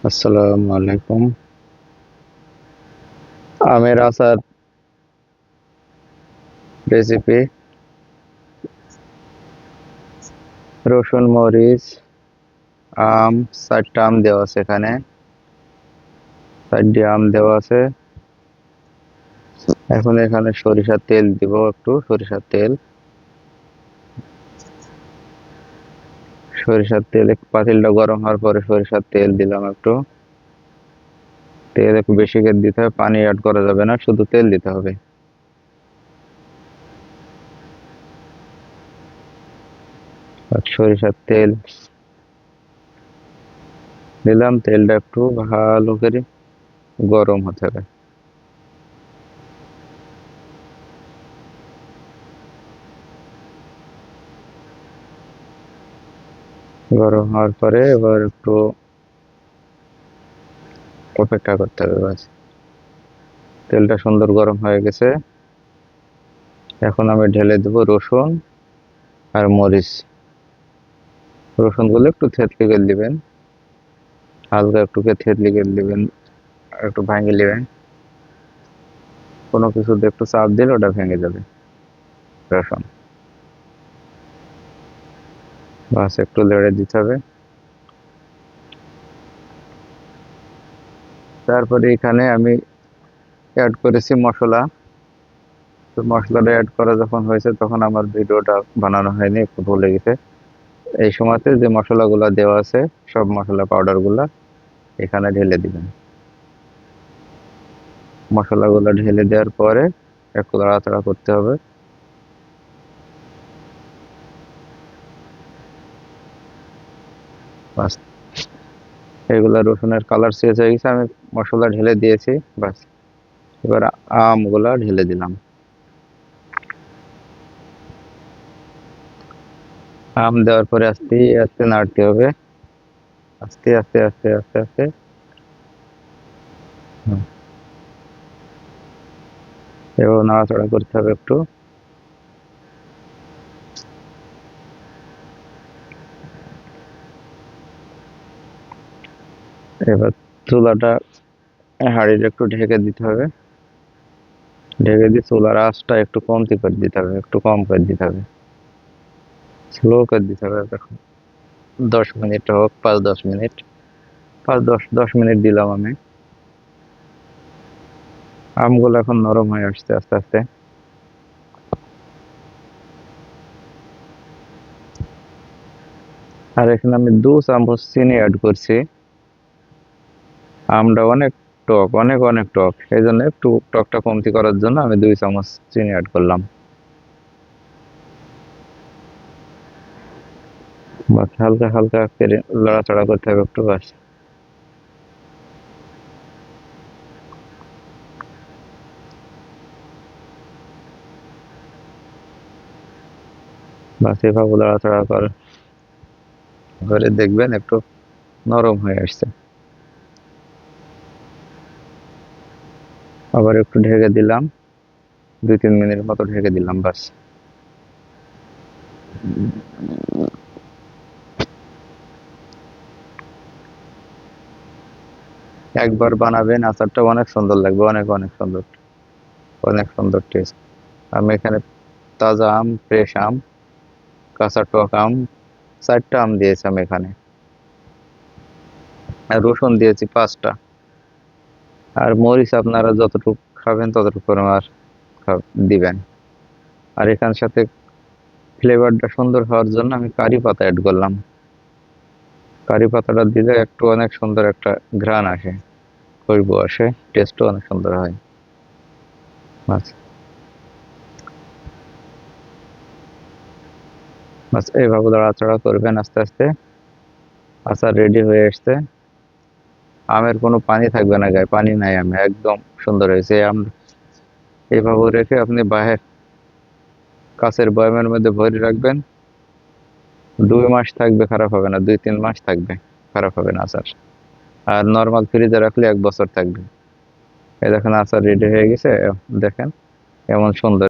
আসসালামু আলাইকুম। আমের আচার রেসিপি। রসুন, মরিচ, আম, 4টা আম দেওয়া আছে এখানে। 4টি আম দেওয়া আছে। এখন এখানে সরিষার তেল দিব, একটু সরিষার তেল। সরিষার তেল পাতিলটা গরম হওয়ার পরে সরিষার তেল দিলাম একটু। তেল একটু বেশি করে দিতে হবে, পানি অ্যাড করা যাবে না, শুধু তেল দিতে হবে। আর সরিষার তেল দিলাম, তেলটা একটু ভালো করে গরম হতে হবে। গরম হওয়ার পরে এবার একটু অপেক্ষা করতে হবে, বাস। তেলটা সুন্দর গরম হয়ে গেছে। এখন আমি ঢেলে দেবো রসুন আর মরিচ। রসুনগুলো একটু থেতলি করে দিবেন, হালকা একটু থেতলি করে দিবেন, একটু ভেঙে নেবেন। কোনো কিছুতে একটু চাপ দিলে ওটা ভেঙে যাবে রসুন। বাস একটু লেড়ে দিতে হবে। তারপরে এখানে আমি অ্যাড করেছি মশলা। তো মশলাটা অ্যাড করা যখন হয়েছে তখন আমার ভিডিওটা বানানো হয়নি, একটু ভুলে গেছে। এই সময়তে যে মশলাগুলো দেওয়া আছে, সব মশলা পাউডারগুলো এখানে ঢেলে দিবেন। মশলাগুলো ঢেলে দেওয়ার পরে একটু নাড়াচাড়া করতে হবে। বাস, এগুলা রসুনের কালার চেঞ্জ হয়ে গেছে, আমি মশলা ঢেলে দিয়েছি। বাস, এবার আমগুলা ঢেলে দিলাম। আম দেওয়ার পরে আস্তে আস্তে নাড়তে হবে, আস্তে আস্তে আস্তে আস্তে আস্তে। হুম, এবার নাড়াচাড়া করতে হবে একটু। এবার চুলাটা, হাঁড়িটা একটু ঢেকে দিতে হবে। ঢেকে দিয়ে চুলার আঁচটা একটু কমতি করে দিতে হবে, একটু কম করে দিতে হবে, স্লো করে দিতে হবে। দেখুন, 10 মিনিট হোক, 5-10 মিনিট, 5-10 মিনিট দিলাম আমি। আমগুলো এখন নরম হয়ে আসছে আস্তে আস্তে। আর এখানে আমি 2 চামচ চিনি অ্যাড করছি। আমটা অনেক টক, অনেক অনেক টক, এই জন্য একটু টকটা কমতি করার জন্য আমি 2 চামচ চিনি অ্যাড করলাম। বাস হালকা হালকা করে লড়াচড়া করতে হবে একটু, বাস। বাস এভাবে লড়াচড়া করে দেখবেন একটু নরম হয়ে আসছে। আবার একটু ঢেকে দিলাম, 2-3 মিনিট মতো ঢেকে দিলাম, বাস। একবার বানাবেন, আচারটা অনেক সুন্দর লাগবে, অনেক অনেক সুন্দর, অনেক সুন্দর টেস্ট। আমি এখানে তাজা আম, ফ্রেশ আম, কাঁচা টক আম, 4টা আম দিয়েছি আমি এখানে। আর রসুন দিয়েছি 5টা। আর মরিচ আপনারা যতটুকু খাবেন ততটুকু পরিমাণ দিবেন। আর এখানের সাথে ফ্লেভারটা সুন্দর হওয়ার জন্য আমি কারি পাতা অ্যাড করলাম। কারি পাতাটা দিলে একটু অনেক সুন্দর একটা ঘ্রাণ আসে, খুশবু আসে, টেস্টও অনেক সুন্দর হয়। বাস, বাস এইভাবে নাড়াচাড়া করবেন আস্তে আস্তে। আচার রেডি হয়ে আসছে। আমের কোনো পানি থাকবে না গায়ে, পানি নাই, আমি একদম সুন্দর হয়েছে। আম এইভাবে রেখে আপনি বাহির কাঁচের বয়ামের মধ্যে ভরে রাখবেন, 2 মাস থাকবে, খারাপ হবে না, 2-3 মাস থাকবে, খারাপ হবে না আচার। আর নর্মাল ফ্রিজে রাখলে 1 বছর থাকবে। এই দেখেন আচার রেডি হয়ে গেছে, দেখেন কেমন সুন্দর।